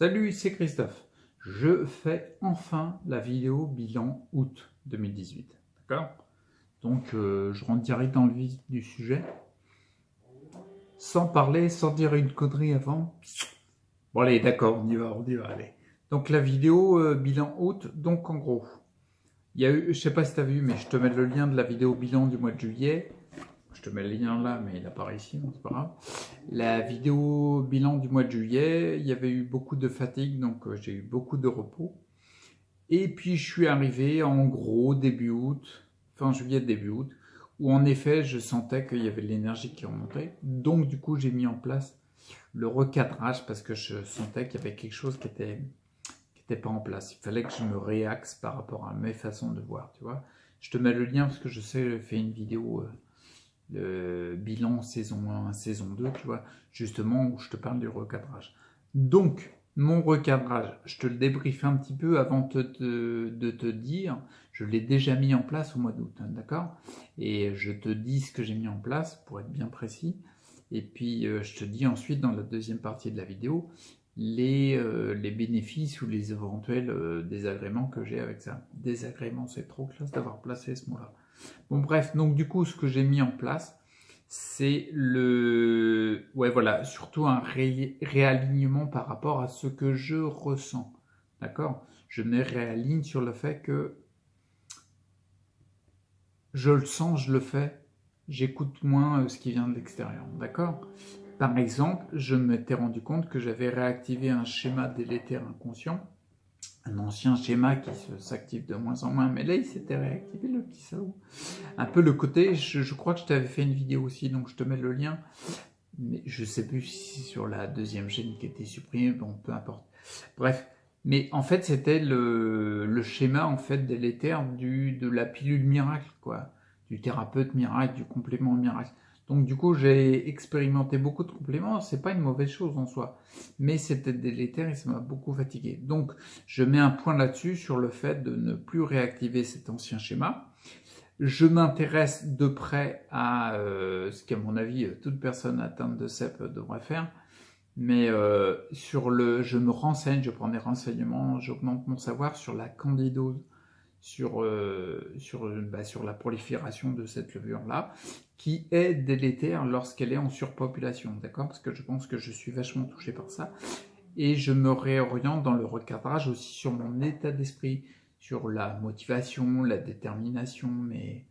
Salut, c'est Christophe. Je fais enfin la vidéo bilan août 2018. D'accord? Donc, je rentre direct dans le vif du sujet. Sans parler, sans dire une connerie avant. Bon, allez, d'accord, on y va, allez. Donc, la vidéo bilan août, donc en gros, il y a eu, je sais pas si tu as vu, mais je te mets le lien de la vidéo bilan du mois de juillet. Je te mets le lien là, mais il apparaît ici, donc c'est pas grave. La vidéo bilan du mois de juillet, il y avait eu beaucoup de fatigue, donc j'ai eu beaucoup de repos. Et puis je suis arrivé en gros début août, fin juillet, début août, où en effet je sentais qu'il y avait de l'énergie qui remontait. Donc du coup j'ai mis en place le recadrage parce que je sentais qu'il y avait quelque chose qui était pas en place. Il fallait que je me réaxe par rapport à mes façons de voir, tu vois. Je te mets le lien parce que je sais, j'ai fait une vidéo le bilan saison 1, saison 2, tu vois, justement où je te parle du recadrage. Donc, mon recadrage, je te le débriefe un petit peu avant de te dire, je l'ai déjà mis en place au mois d'août, hein, d'accord? Et je te dis ce que j'ai mis en place pour être bien précis. Et puis, je te dis ensuite, dans la deuxième partie de la vidéo, les bénéfices ou les éventuels désagréments que j'ai avec ça. Désagréments, c'est trop classe d'avoir placé ce mot-là. Bon bref, donc du coup, ce que j'ai mis en place, c'est ouais voilà, surtout un réalignement par rapport à ce que je ressens. D'accord? Je me réaligne sur le fait que je le sens, je le fais, j'écoute moins ce qui vient de l'extérieur. D'accord? Par exemple, je m'étais rendu compte que j'avais réactivé un schéma délétère inconscient, un ancien schéma qui s'active de moins en moins, mais là il s'était réactivé le petit salaud. Un peu le côté, je crois que je t'avais fait une vidéo aussi, donc je te mets le lien, mais je sais plus si c'est sur la deuxième chaîne qui était supprimée, bon peu importe. Bref, mais en fait c'était le schéma en fait délétère de la pilule miracle, quoi, du thérapeute miracle, du complément miracle. Donc du coup j'ai expérimenté beaucoup de compléments, c'est pas une mauvaise chose en soi, mais c'était délétère et ça m'a beaucoup fatigué. Donc je mets un point là-dessus sur le fait de ne plus réactiver cet ancien schéma. Je m'intéresse de près à ce qu'à mon avis toute personne atteinte de CEP devrait faire, mais je me renseigne, je prends des renseignements, j'augmente mon savoir sur la candidose, sur la prolifération de cette levure-là, qui est délétère lorsqu'elle est en surpopulation, d'accord? Parce que je pense que je suis vachement touché par ça, et je me réoriente dans le recadrage aussi sur mon état d'esprit, sur la motivation, la détermination, mais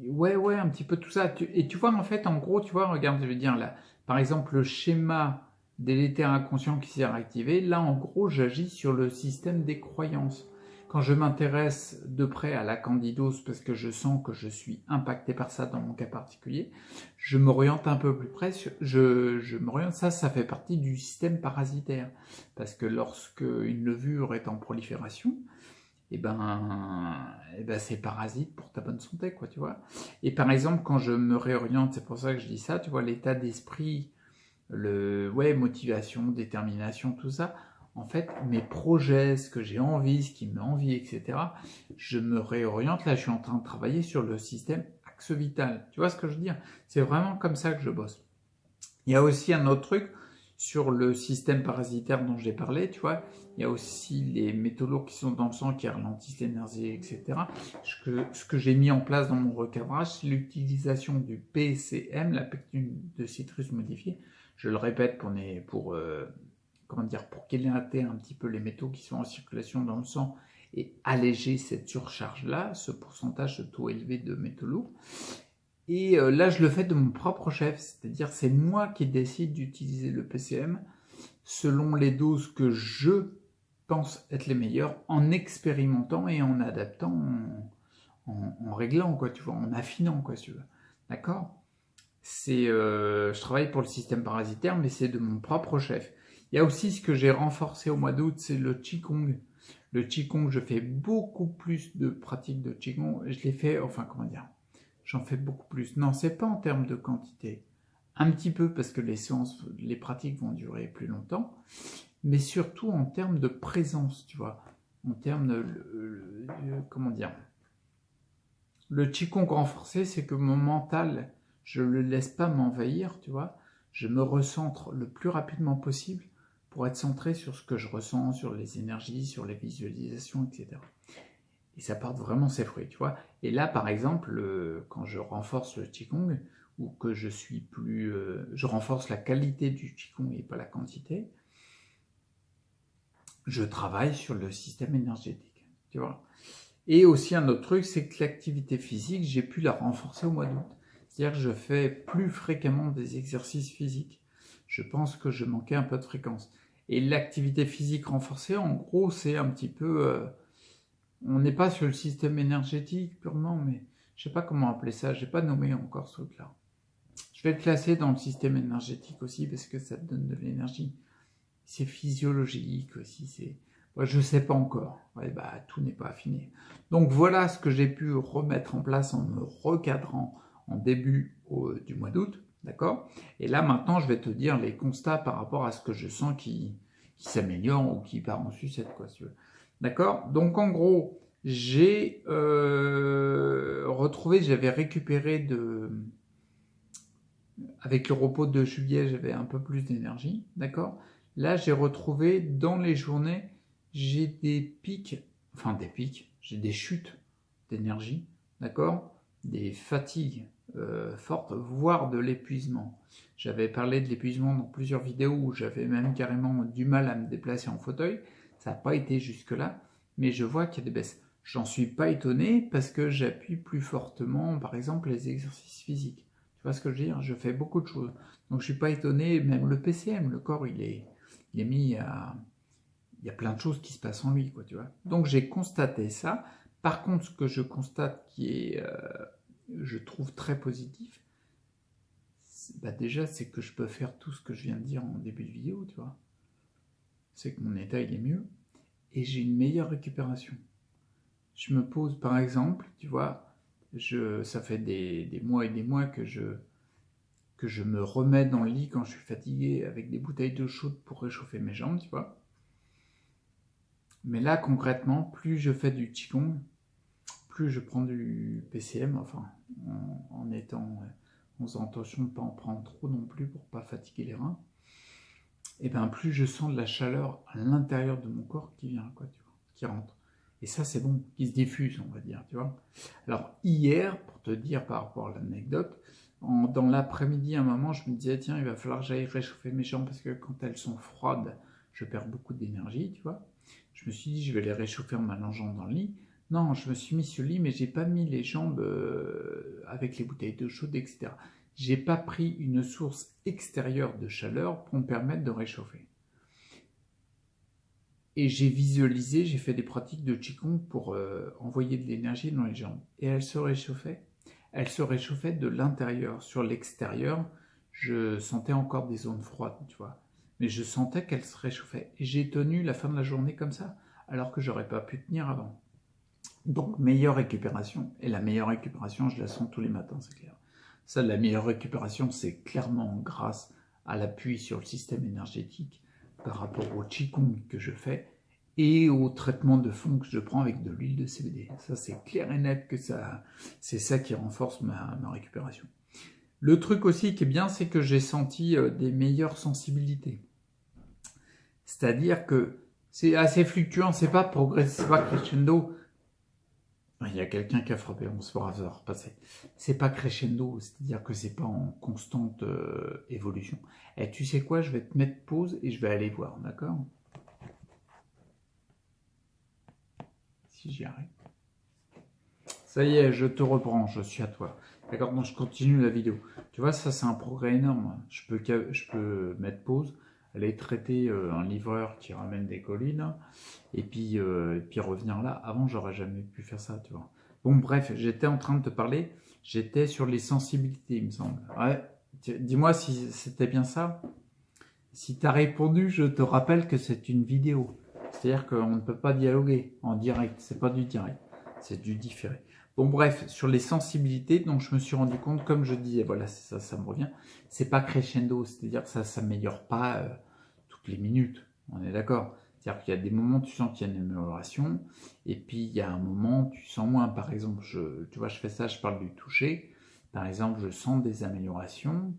ouais, un petit peu tout ça. Et tu vois, en fait, en gros, tu vois, regarde, je vais dire là, par exemple, le schéma délétère inconscient qui s'est réactivé, là, en gros, j'agis sur le système des croyances. Quand je m'intéresse de près à la candidose, parce que je sens que je suis impacté par ça dans mon cas particulier, je m'oriente un peu plus près, je m'oriente, ça fait partie du système parasitaire. Parce que lorsque une levure est en prolifération, et ben c'est parasite pour ta bonne santé, quoi, tu vois. Et par exemple, quand je me réoriente, c'est pour ça que je dis ça, tu vois, l'état d'esprit, motivation, détermination, tout ça, en fait, mes projets, ce que j'ai envie, ce qui m'envie, etc., je me réoriente, là, je suis en train de travailler sur le système axe vital. Tu vois ce que je veux dire? C'est vraiment comme ça que je bosse. Il y a aussi un autre truc sur le système parasitaire dont j'ai parlé, tu vois. Il y a aussi les métaux lourds qui sont dans le sang qui ralentissent l'énergie, etc. Ce que j'ai mis en place dans mon recadrage, c'est l'utilisation du PCM, la pectine de citrus modifiée. Je le répète pour kélater un petit peu les métaux qui sont en circulation dans le sang et alléger cette surcharge-là, ce pourcentage de taux élevé de métaux lourds. Et là, je le fais de mon propre chef, c'est-à-dire c'est moi qui décide d'utiliser le PCM selon les doses que je pense être les meilleures, en expérimentant et en adaptant, en réglant, quoi, tu vois, en affinant, quoi, si tu veux. D'accord? Je travaille pour le système parasitaire, mais c'est de mon propre chef. Il y a aussi ce que j'ai renforcé au mois d'août, c'est le Qigong. Le Qigong, je fais beaucoup plus de pratiques de Qigong. Je l'ai fait, j'en fais beaucoup plus. Non, c'est pas en termes de quantité. Un petit peu parce que les pratiques vont durer plus longtemps, mais surtout en termes de présence, tu vois. En termes le Qigong renforcé, c'est que mon mental, je le laisse pas m'envahir, tu vois. je me recentre le plus rapidement possible pour être centré sur ce que je ressens, sur les énergies, sur les visualisations, etc. Et ça porte vraiment ses fruits, tu vois. Et là, par exemple, quand je renforce le Qigong, ou que je suis plus... je renforce la qualité du Qigong et pas la quantité, je travaille sur le système énergétique, tu vois. Et aussi un autre truc, c'est que l'activité physique, j'ai pu la renforcer au mois d'août. C'est-à-dire que je fais plus fréquemment des exercices physiques. Je pense que je manquais un peu de fréquence. Et l'activité physique renforcée, en gros, c'est un petit peu... on n'est pas sur le système énergétique purement, mais je ne sais pas comment appeler ça, je n'ai pas nommé encore ce truc-là. Je vais le classer dans le système énergétique aussi, parce que ça te donne de l'énergie. C'est physiologique aussi, c'est... Ouais, je ne sais pas encore, ouais, bah, tout n'est pas affiné. Donc voilà ce que j'ai pu remettre en place en me recadrant en début du mois d'août, d'accord? Et là maintenant je vais te dire les constats par rapport à ce que je sens qui s'améliore ou qui part en sucette, quoi, si tu veux. D'accord? Donc en gros, j'ai retrouvé, j'avais récupéré avec le repos de juillet, j'avais un peu plus d'énergie, d'accord? Là, j'ai retrouvé dans les journées, j'ai des pics, j'ai des chutes d'énergie, d'accord? Des fatigues fortes, voire de l'épuisement. J'avais parlé de l'épuisement dans plusieurs vidéos où j'avais même carrément du mal à me déplacer en fauteuil. Ça n'a pas été jusque-là, mais je vois qu'il y a des baisses. J'en suis pas étonné parce que j'appuie plus fortement, par exemple, les exercices physiques. Tu vois ce que je veux dire? Je fais beaucoup de choses. Donc je suis pas étonné, même le PCM, le corps, il est mis à... Il y a plein de choses qui se passent en lui, quoi, tu vois. Donc j'ai constaté ça. Par contre, ce que je constate qui est, je trouve très positif, bah déjà, c'est que je peux faire tout ce que je viens de dire en début de vidéo, tu vois. C'est que mon état, il est mieux. Et j'ai une meilleure récupération. Je me pose, par exemple, tu vois, ça fait des mois et des mois que je me remets dans le lit quand je suis fatigué avec des bouteilles d'eau chaude pour réchauffer mes jambes, tu vois. Mais là, concrètement, plus je fais du Qigong, plus je prends du PCM, enfin, en faisant attention de ne pas en prendre trop non plus pour ne pas fatiguer les reins, et bien plus je sens de la chaleur à l'intérieur de mon corps qui vient, quoi, tu vois, qui rentre. Et ça, c'est bon, qui se diffuse, on va dire, tu vois. Alors, hier, pour te dire par rapport à l'anecdote, dans l'après-midi, à un moment, je me disais, tiens, il va falloir que j'aille réchauffer mes jambes parce que quand elles sont froides, je perds beaucoup d'énergie, tu vois. Je me suis dit, je vais les réchauffer en m'allongeant dans le lit. Non, je me suis mis sur le lit, mais j'ai pas mis les jambes avec les bouteilles d'eau chaude, etc. J'ai pas pris une source extérieure de chaleur pour me permettre de réchauffer. Et j'ai visualisé, j'ai fait des pratiques de Qigong pour envoyer de l'énergie dans les jambes. Et elles se réchauffaient. Elles se réchauffaient de l'intérieur. Sur l'extérieur, je sentais encore des zones froides, tu vois. Mais je sentais qu'elles se réchauffaient. Et j'ai tenu la fin de la journée comme ça, alors que j'aurais pas pu tenir avant. Donc, meilleure récupération. Et la meilleure récupération, je la sens tous les matins, c'est clair. Ça, la meilleure récupération, c'est clairement grâce à l'appui sur le système énergétique par rapport au Qigong que je fais et au traitement de fond que je prends avec de l'huile de CBD. Ça, c'est clair et net que c'est ça qui renforce ma récupération. Le truc aussi qui est bien, c'est que j'ai senti des meilleures sensibilités. C'est-à-dire que c'est assez fluctuant, c'est pas progressif, c'est pas crescendo. Il y a quelqu'un qui a frappé, on se va repasser. C'est pas crescendo, c'est-à-dire que c'est pas en constante évolution. Et tu sais quoi, je vais te mettre pause et je vais aller voir, d'accord? Si j'y arrive. Ça y est, je te reprends, je suis à toi. D'accord, donc je continue la vidéo. Tu vois, ça c'est un progrès énorme. Je peux mettre pause, aller traiter un livreur qui ramène des colis, là, et puis revenir là. Avant, j'aurais jamais pu faire ça, tu vois. Bon, bref, j'étais en train de te parler, j'étais sur les sensibilités, il me semble. Ouais, dis-moi si c'était bien ça. Si tu as répondu, je te rappelle que c'est une vidéo. C'est-à-dire qu'on ne peut pas dialoguer en direct, c'est pas du direct, c'est du différé. Bon bref, sur les sensibilités, donc je me suis rendu compte, comme je disais, voilà, ça me revient, c'est pas crescendo, c'est-à-dire que ça s'améliore pas toutes les minutes, on est d'accord. C'est-à-dire qu'il y a des moments où tu sens qu'il y a une amélioration, et puis il y a un moment où tu sens moins. Par exemple, tu vois, je fais ça, je parle du toucher. Par exemple, je sens des améliorations.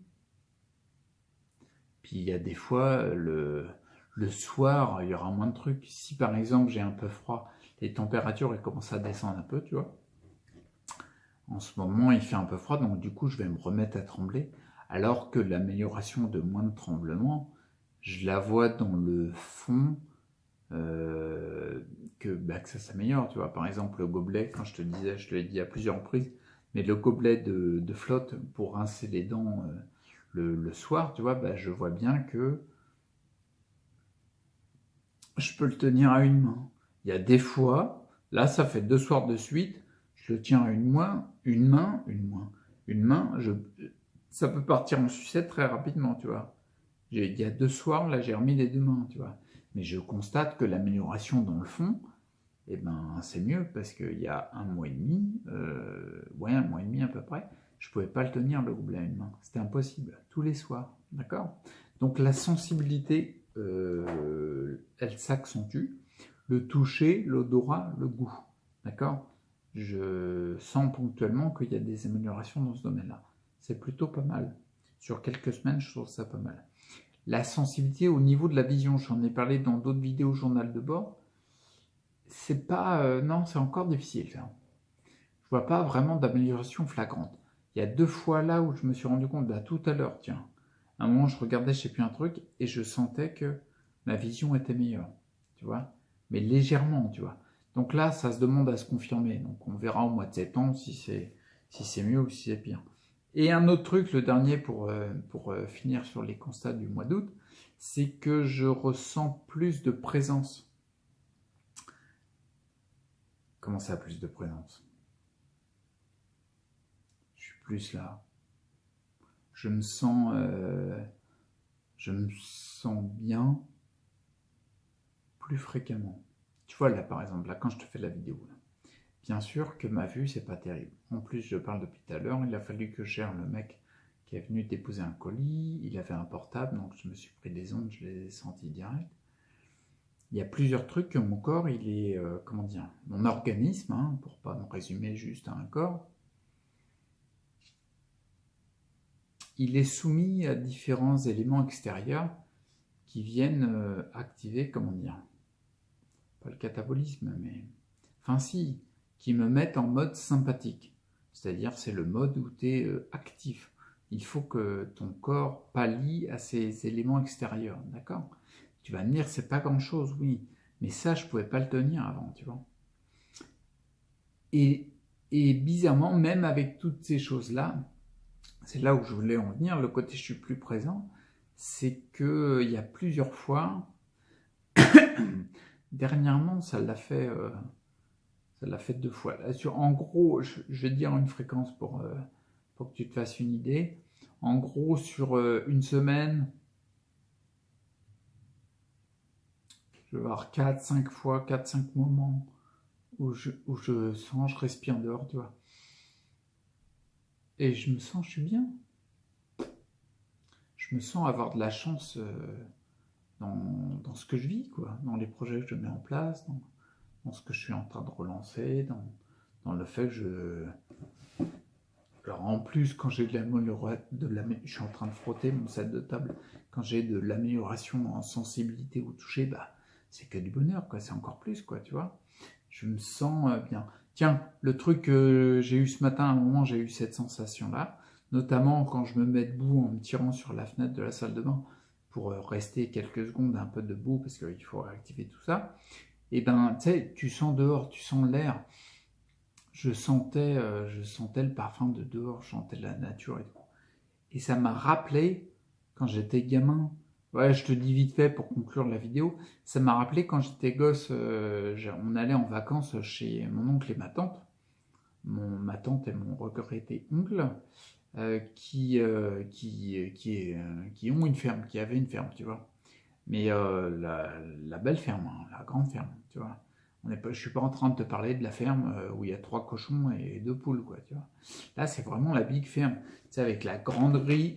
Puis il y a des fois, le soir, il y aura moins de trucs. Si par exemple j'ai un peu froid, les températures elles commencent à descendre un peu, tu vois. En ce moment, il fait un peu froid, donc du coup, je vais me remettre à trembler. Alors que l'amélioration de moins de tremblements, je la vois dans le fond que ça s'améliore, tu vois. Par exemple, le gobelet, quand je te disais, je te l'ai dit à plusieurs reprises, mais le gobelet de flotte pour rincer les dents le soir, tu vois, je vois bien que je peux le tenir à une main. Il y a des fois, là, ça fait 2 soirs de suite, je le tiens à une main, ça peut partir en sucette très rapidement, tu vois. Il y a 2 soirs, là, j'ai remis les 2 mains, tu vois. Mais je constate que l'amélioration dans le fond, eh ben, c'est mieux parce qu'il y a 1 mois et demi, 1 mois et demi à peu près, je pouvais pas le tenir le gobelet à une main. C'était impossible, tous les soirs, d'accord? Donc la sensibilité, elle s'accentue. Le toucher, l'odorat, le goût, d'accord? Je sens ponctuellement qu'il y a des améliorations dans ce domaine-là. C'est plutôt pas mal. Sur quelques semaines, je trouve ça pas mal. La sensibilité au niveau de la vision, j'en ai parlé dans d'autres vidéos journal de bord. C'est pas... non, c'est encore difficile. Ça. Je vois pas vraiment d'amélioration flagrante. Il y a 2 fois là où je me suis rendu compte, tout à l'heure, tiens. À un moment, je regardais, je sais plus, un truc, et je sentais que ma vision était meilleure, tu vois. Mais légèrement, tu vois. Donc là, ça se demande à se confirmer. Donc on verra au mois de septembre si c'est mieux ou si c'est pire. Et un autre truc, le dernier pour finir sur les constats du mois d'août, c'est que je ressens plus de présence. Comment ça, plus de présence? Je suis plus là. Je me sens bien plus fréquemment. Tu vois là, par exemple, là, quand je te fais la vidéo, là. Bien sûr que ma vue, c'est pas terrible. En plus, je parle depuis tout à l'heure, il a fallu que je gère le mec qui est venu déposer un colis, il avait un portable, donc je me suis pris des ondes, je les ai senties direct. Il y a plusieurs trucs que mon corps, il est, comment dire, mon organisme, hein, pour pas me résumer juste à un corps, il est soumis à différents éléments extérieurs qui viennent activer, comment dire, pas le catabolisme, mais, enfin si, qui me mettent en mode sympathique. C'est-à-dire, c'est le mode où tu es actif. Il faut que ton corps pallie à ces éléments extérieurs, d'accord? Tu vas me dire, c'est pas grand-chose, oui, mais ça, je pouvais pas le tenir avant, tu vois. Et bizarrement, même avec toutes ces choses-là, c'est là où je voulais en venir, le côté je suis plus présent, c'est que il y a plusieurs fois, dernièrement, ça l'a fait 2 fois. Là, en gros, je vais te dire une fréquence pour que tu te fasses une idée. En gros, sur une semaine, je vais avoir 4-5 fois, 4-5 moments où je sens, je respire dehors, tu vois. Et je me sens, je suis bien. Je me sens avoir de la chance dans ce que je vis, quoi, dans les projets que je mets en place, dans ce que je suis en train de relancer, dans le fait que je... Alors en plus, quand j'ai je suis en train de frotter mon set de table, quand j'ai de l'amélioration en sensibilité au toucher, c'est que du bonheur, quoi, c'est encore plus, quoi, tu vois. Je me sens bien. Tiens, le truc que j'ai eu ce matin, à un moment, j'ai eu cette sensation-là, notamment quand je me mets debout en me tirant sur la fenêtre de la salle de bain pour rester quelques secondes un peu debout, parce qu'il faut réactiver tout ça. Et tu sais, tu sens dehors, tu sens l'air. Je sentais le parfum de dehors, je sentais la nature et tout. Et ça m'a rappelé, quand j'étais gamin, ouais, je te dis vite fait pour conclure la vidéo, ça m'a rappelé quand j'étais gosse, on allait en vacances chez mon oncle et ma tante, ma tante et mon regretté oncle, qui ont une ferme, qui avaient une ferme, tu vois. Mais la belle ferme, hein, la grande ferme, tu vois. Je suis pas en train de te parler de la ferme où il y a 3 cochons et 2 poules, quoi, tu vois. Là, c'est vraiment la big ferme, tu sais, avec la grande grille,